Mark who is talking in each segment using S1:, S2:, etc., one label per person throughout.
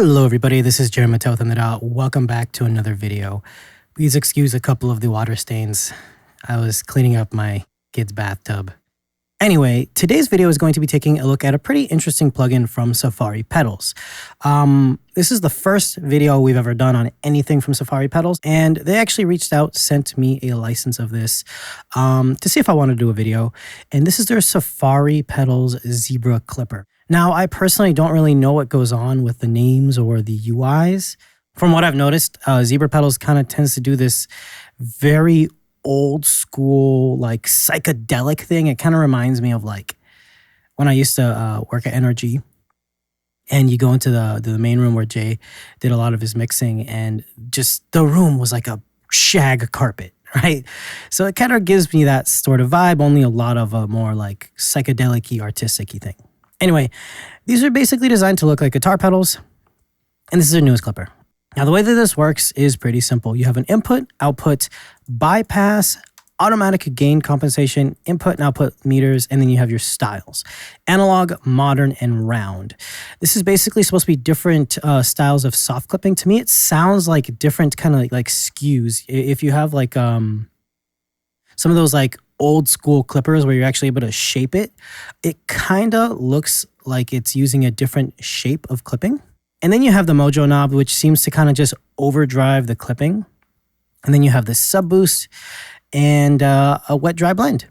S1: Hello everybody, this is Jeremy Touthamida. Welcome back to another video. Please excuse a couple of the water stains. I was cleaning up my kid's bathtub. Anyway, today's video is going to be taking a look at a pretty interesting plugin from Safari Pedals. This is the first video we've ever done on anything from Safari Pedals, and they actually reached out, sent me a license of this to see if I want to do a video. And this is their Safari Pedals Zebra Clipper. Now, I personally don't really know what goes on with the names or the UIs. From what I've noticed, Zebra Pedals kind of tends to do this very old school, like psychedelic thing. It kind of reminds me of like when I used to work at NRG, and you go into the main room where Jay did a lot of his mixing, and just the room was like a shag carpet, right? So it kind of gives me that sort of vibe, only a lot of a more like psychedelic-y, artistic-y thing. Anyway, these are basically designed to look like guitar pedals, and this is their newest clipper. Now, the way that this works is pretty simple. You have an input, output, bypass, automatic gain compensation, input and output meters, and then you have your styles: analog, modern, and round. This is basically supposed to be different styles of soft clipping. To me, it sounds like different kind of like skews. If you have like some of those like old school clippers where you're actually able to shape it, it kind of looks like it's using a different shape of clipping. And then you have the Mojo knob, which seems to kind of just overdrive the clipping. And then you have the sub boost and a wet dry blend.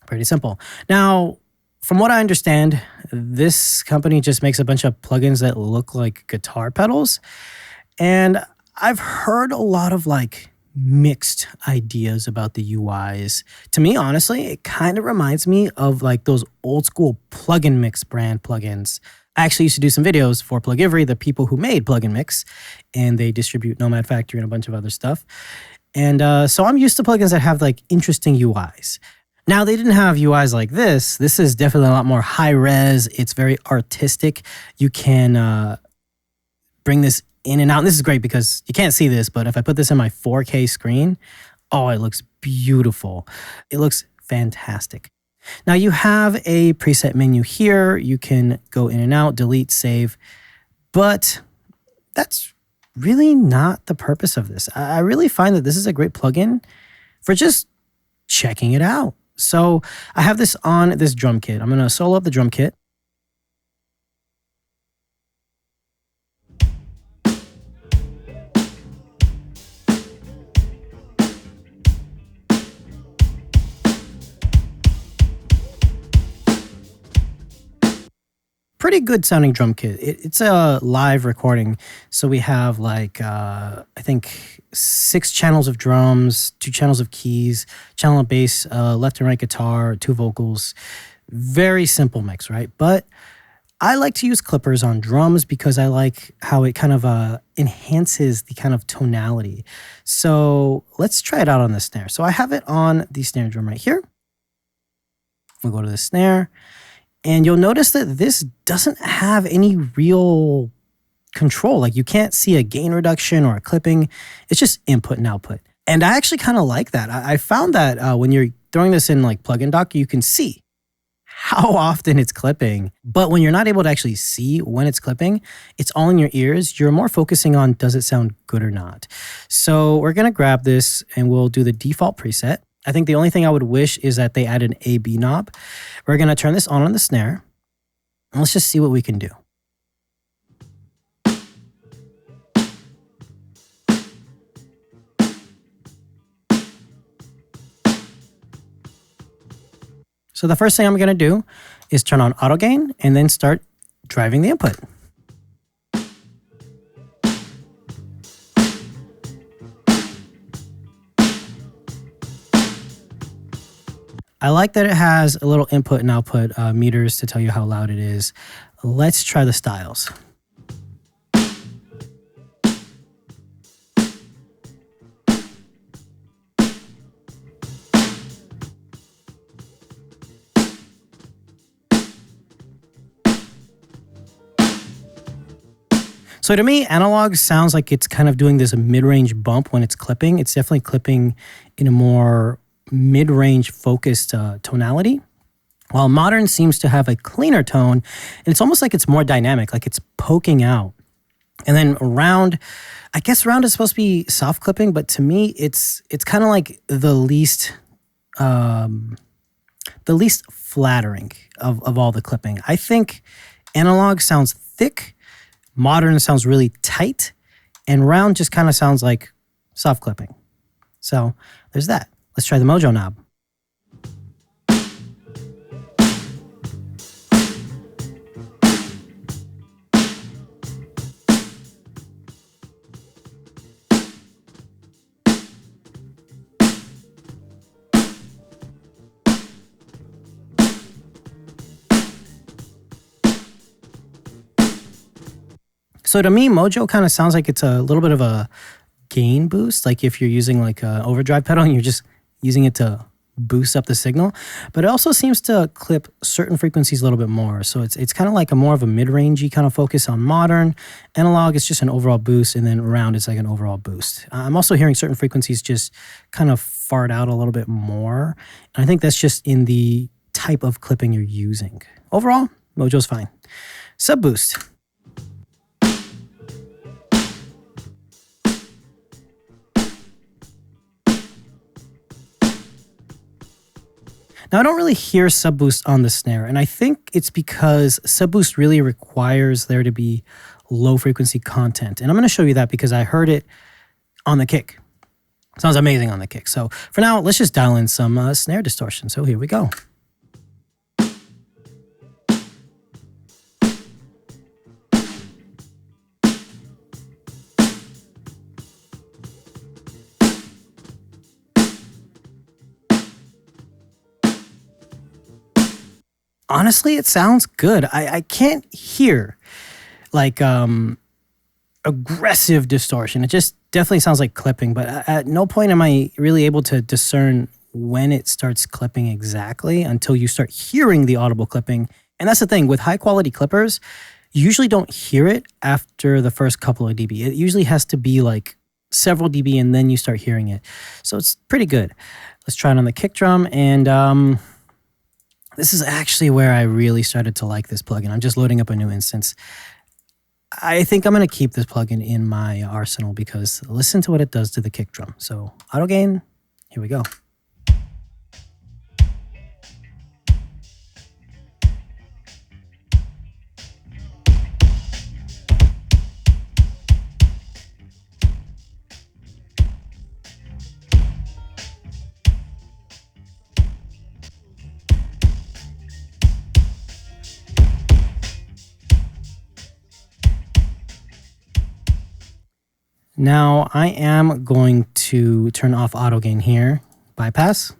S1: Pretty simple. Now, from what I understand, this company just makes a bunch of plugins that look like guitar pedals. And I've heard a lot of like mixed ideas about the UIs. To me, honestly, it kind of reminds me of like those old school Plugin Mix brand plugins. I actually used to do some videos for Plugivery, the people who made Plugin Mix, and they distribute Nomad Factory and a bunch of other stuff. And so I'm used to plugins that have like interesting UIs. Now, they didn't have UIs like this. This is definitely a lot more high res. It's very artistic. You can bring this in and out. And this is great because you can't see this, but if I put this in my 4K screen, oh, it looks beautiful. It looks fantastic. Now you have a preset menu here. You can go in and out, delete, save, but that's really not the purpose of this. I really find that this is a great plugin for just checking it out. So I have this on this drum kit. I'm going to solo up the drum kit. Pretty good sounding drum kit. It's a live recording. So we have like, I think 6 channels of drums, 2 channels of keys, channel of bass, left and right guitar, 2 vocals. Very simple mix, right? But I like to use clippers on drums because I like how it kind of enhances the kind of tonality. So let's try it out on the snare. So I have it on the snare drum right here. We'll go to the snare. And you'll notice that this doesn't have any real control. Like you can't see a gain reduction or a clipping. It's just input and output. And I actually kind of like that. I found that when you're throwing this in like Plugin Dock, you can see how often it's clipping. But when you're not able to actually see when it's clipping, it's all in your ears. You're more focusing on, does it sound good or not? So we're going to grab this and we'll do the default preset. I think the only thing I would wish is that they add an A/B knob. We're going to turn this on the snare, and let's just see what we can do. So the first thing I'm going to do is turn on auto gain and then start driving the input. I like that it has a little input and output meters to tell you how loud it is. Let's try the styles. So to me, analog sounds like it's kind of doing this mid-range bump when it's clipping. It's definitely clipping in a more mid-range focused tonality. while modern seems to have a cleaner tone, and it's almost like it's more dynamic, like it's poking out. And then round, I guess round is supposed to be soft clipping, but to me, it's kind of like the least flattering of all the clipping. I think analog sounds thick, modern sounds really tight, and round just kind of sounds like soft clipping. So there's that. Let's try the Mojo knob. So to me, Mojo kind of sounds like it's a little bit of a gain boost. Like if you're using like an overdrive pedal and you're just using it to boost up the signal, but it also seems to clip certain frequencies a little bit more. So it's kind of like a more of a mid-rangey kind of focus on modern. Analog is just an overall boost, and then round is like an overall boost. I'm also hearing certain frequencies just kind of fart out a little bit more. And I think that's just in the type of clipping you're using. Overall, Mojo's fine. Sub boost. Now, I don't really hear sub boost on the snare, and I think it's because sub boost really requires there to be low frequency content. And I'm going to show you that because I heard it on the kick. Sounds amazing on the kick. So for now, let's just dial in some snare distortion. So here we go. Honestly, it sounds good. I can't hear like aggressive distortion. It just definitely sounds like clipping, but at no point am I really able to discern when it starts clipping exactly until you start hearing the audible clipping. And that's the thing, with high quality clippers, you usually don't hear it after the first couple of dB. It usually has to be like several dB and then you start hearing it. So it's pretty good. Let's try it on the kick drum, and this is actually where I really started to like this plugin. I'm just loading up a new instance. I think I'm going to keep this plugin in my arsenal because listen to what it does to the kick drum. So auto gain, here we go. Now I am going to turn off auto gain here, bypass.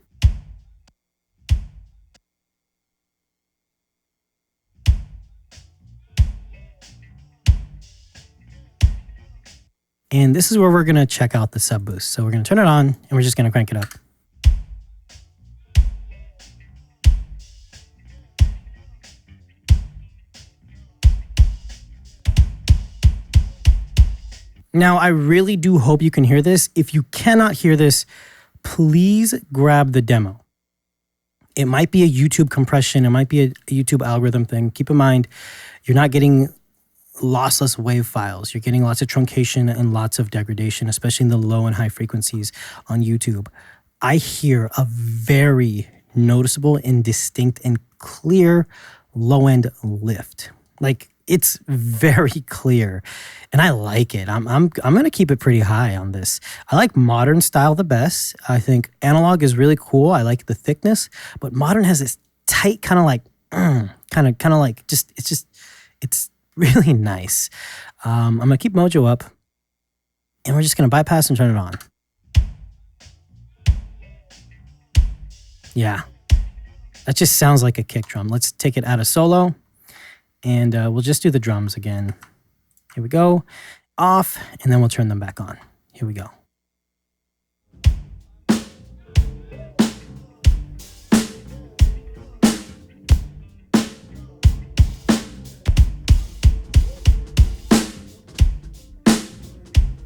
S1: And this is where we're going to check out the sub boost. So we're going to turn it on and we're just going to crank it up. Now, I really do hope you can hear this. If you cannot hear this, please grab the demo. It might be a YouTube compression. It might be a YouTube algorithm thing. Keep in mind, you're not getting lossless wave files. You're getting lots of truncation and lots of degradation, especially in the low and high frequencies on YouTube. I hear a very noticeable and distinct and clear low-end lift. Like, it's very clear, and I like it. I'm going to keep it pretty high on this. I like modern style the best. I think analog is really cool. I like the thickness, but modern has this tight kind of like, kind of like it's really nice. I'm going to keep Mojo up, and we're just going to bypass and turn it on. Yeah, that just sounds like a kick drum. Let's take it out of solo. And we'll just do the drums again. Here we go. Off, and then we'll turn them back on. Here we go.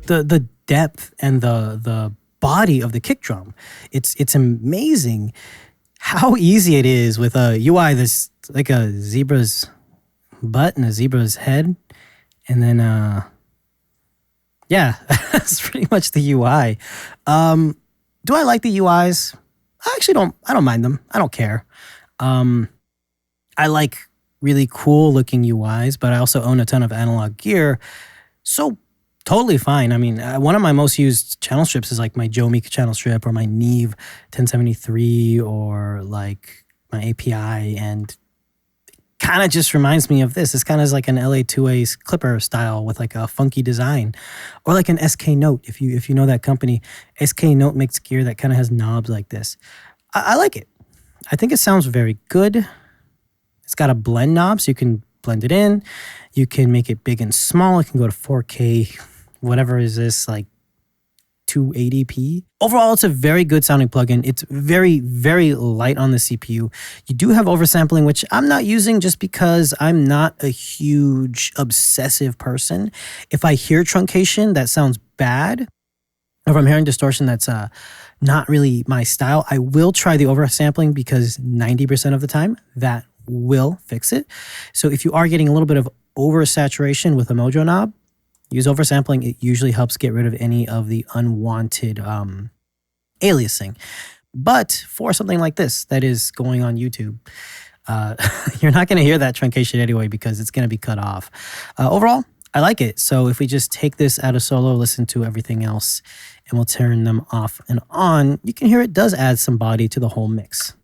S1: The depth and the body of the kick drum, it's amazing how easy it is with a UI that's like a zebra's butt and a zebra's head. And then, yeah, that's pretty much the UI. Do I like the UIs? I don't mind them. I don't care. I like really cool looking UIs, but I also own a ton of analog gear. So totally fine. I mean, one of my most used channel strips is like my Joe Meek channel strip or my Neve 1073 or like my API, and kind of just reminds me of this. It's kind of like an LA2A clipper style with like a funky design, or like an SK Note. If you know that company, SK Note makes gear that kind of has knobs like this. I like it. I think it sounds very good. It's got a blend knob, so you can blend it in. You can make it big and small. It can go to 4K, whatever is this, like 280p. Overall, it's a very good sounding plugin. It's very, very light on the CPU. You do have oversampling, which I'm not using just because I'm not a huge obsessive person. If I hear truncation that sounds bad, or if I'm hearing distortion that's not really my style, I will try the oversampling because 90% of the time that will fix it. So if you are getting a little bit of oversaturation with a Mojo knob, use oversampling. It usually helps get rid of any of the unwanted aliasing. But for something like this that is going on YouTube, you're not going to hear that truncation anyway because it's going to be cut off. Overall, I like it. So if we just take this out of solo, listen to everything else, and we'll turn them off and on, you can hear it does add some body to the whole mix.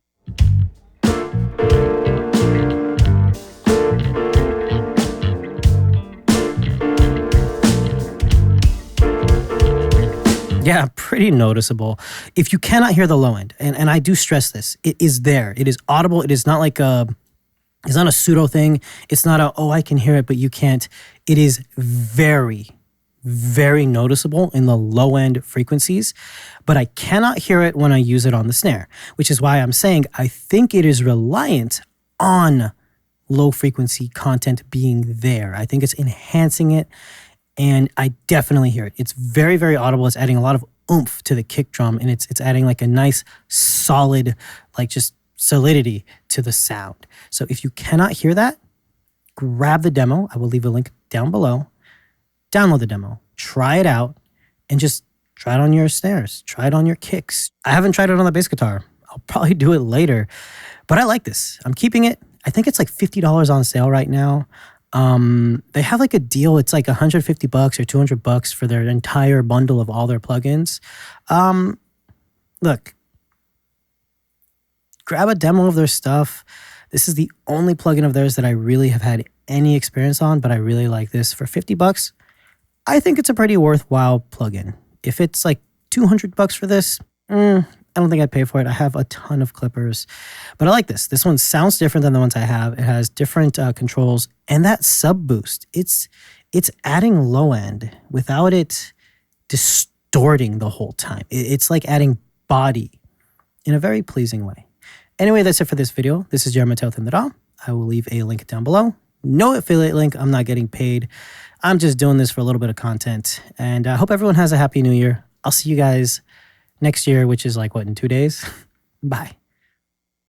S1: Yeah, pretty noticeable. If you cannot hear the low end, and I do stress this, it is there. It is audible. It is not like it's not a pseudo thing. It's not a, oh, I can hear it, but you can't. It is very, very noticeable in the low end frequencies, but I cannot hear it when I use it on the snare, which is why I'm saying I think it is reliant on low frequency content being there. I think it's enhancing it. And I definitely hear it. It's very, very audible. It's adding a lot of oomph to the kick drum, and it's adding like a nice solid, like just solidity to the sound. So if you cannot hear that, grab the demo. I will leave a link down below. Download the demo, try it out, and just try it on your snares. Try it on your kicks. I haven't tried it on the bass guitar. I'll probably do it later, but I like this. I'm keeping it. I think it's like $50 on sale right now. They have like a deal. It's like $150 or $200 for their entire bundle of all their plugins. Look, grab a demo of their stuff. This is the only plugin of theirs that I really have had any experience on, but I really like this. For $50, I think it's a pretty worthwhile plugin. If it's like $200 for this, I don't think I'd pay for it. I have a ton of clippers, but I like this. This one sounds different than the ones I have. It has different controls, and that sub boost, it's adding low end without it distorting the whole time. It's like adding body in a very pleasing way. Anyway, that's it for this video. This is Jeremy Mateo in the DAW. I will leave a link down below. No affiliate link. I'm not getting paid. I'm just doing this for a little bit of content, and I hope everyone has a happy new year. I'll see you guys next year, which is like, what, in 2 days? Bye.